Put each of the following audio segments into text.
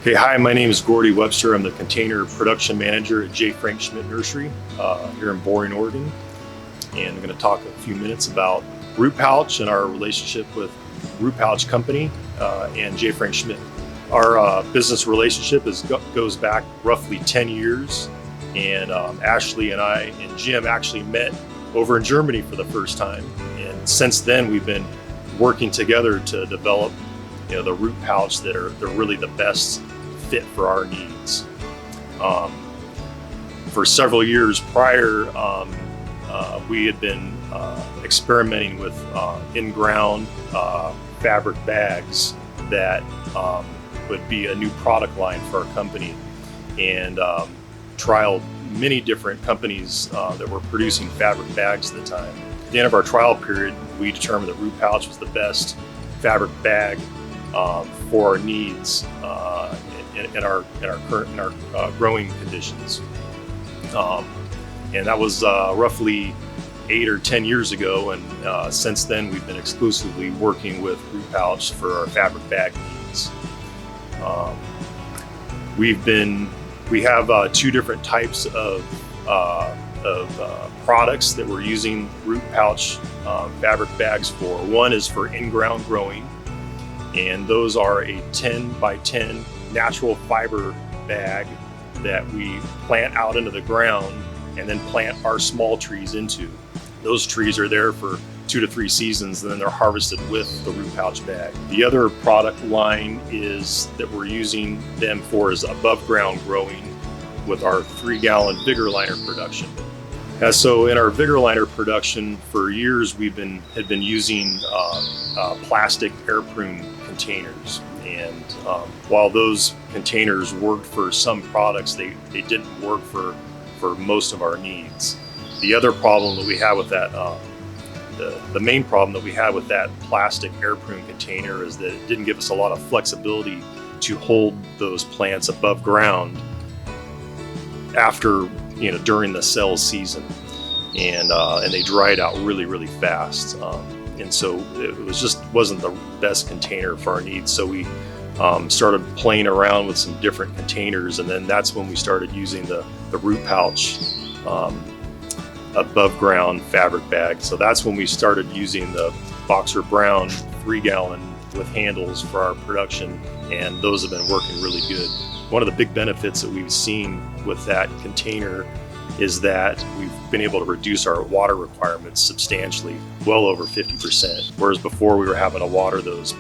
Okay, hi, my name is Gordy Webster. I'm the container production manager at J. Frank Schmidt Nursery here in Boring, Oregon. And I'm going to talk a few minutes about Root Pouch and our relationship with Root Pouch Company and J. Frank Schmidt. Our business relationship goes back roughly 10 years. And Ashley and I and Jim actually met over in Germany for the first time. And since then, we've been working together to develop the root pouch they're really the best fit for our needs. For several years prior, we had been experimenting with in-ground fabric bags that would be a new product line for our company, and trialed many different companies that were producing fabric bags at the time. At the end of our trial period, we determined that Root Pouch was the best fabric bag for our needs in our growing conditions, and that was roughly 8 or 10 years ago. And since then, we've been exclusively working with Root Pouch for our fabric bag needs. We have two different types of products that we're using Root Pouch fabric bags for. One is for in-ground growing, and those are a 10 by 10 natural fiber bag that we plant out into the ground and then plant our small trees into. Those trees are there for 2 to 3 seasons, and then they're harvested with the Root Pouch bag. The other product line that we're using them for is above ground growing with our 3-gallon Vigor Liner production. So in our Vigor Liner production, for years we had been using plastic air-prune containers, and while those containers worked for some products, they didn't work for most of our needs. The other problem that we had with that, the main problem that we had with that plastic air-prune container, is that it didn't give us a lot of flexibility to hold those plants above ground after during the cell season, and they dried out really fast, and so it wasn't the best container for our needs. So we started playing around with some different containers, and then that's when we started using the Root Pouch above ground fabric bag. So that's when we started using the Boxer Brown 3-gallon with handles for our production, and those have been working really good. One of the big benefits that we've seen with that container is that we've been able to reduce our water requirements substantially, well over 50%. Whereas before we were having to water those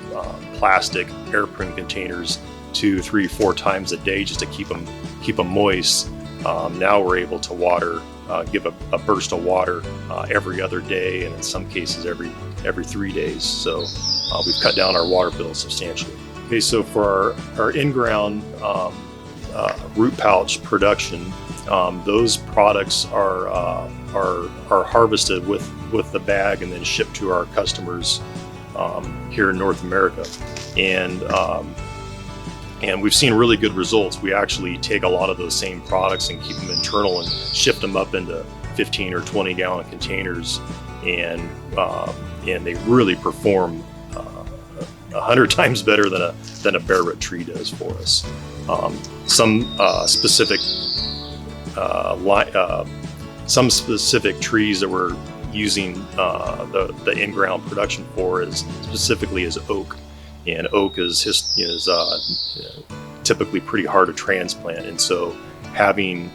plastic air-prune containers 2, 3, 4 times a day just to keep them moist. Now we're able to water, give a burst of water every other day, and in some cases every 3 days. So we've cut down our water bill substantially. Okay, so for our in-ground Root Pouch production, those products are harvested with the bag and then shipped to our customers here in North America, and we've seen really good results. We actually take a lot of those same products and keep them internal and shift them up into 15 or 20-gallon containers, and they really perform 100 times better than a bare root tree does for us. Some specific trees that we're using the in-ground production for specifically is oak, and oak is typically pretty hard to transplant, and so having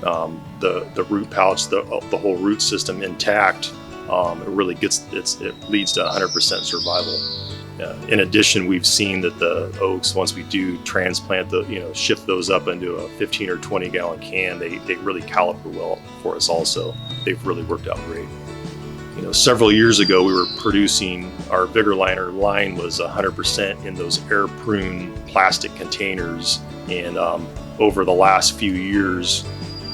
the root pouch, the whole root system intact, it really it leads to 100% survival. In addition, we've seen that the oaks, once we do transplant shift those up into a 15 or 20-gallon can, they really caliper well for us also. They've really worked out great. Several years ago, we were producing, our Vigor Liner line was 100% in those air-prune plastic containers, and over the last few years,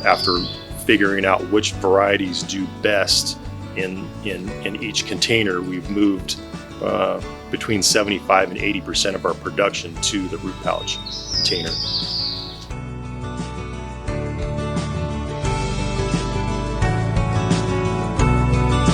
after figuring out which varieties do best in each container, we've moved between 75 and 80% of our production to the Root Pouch container.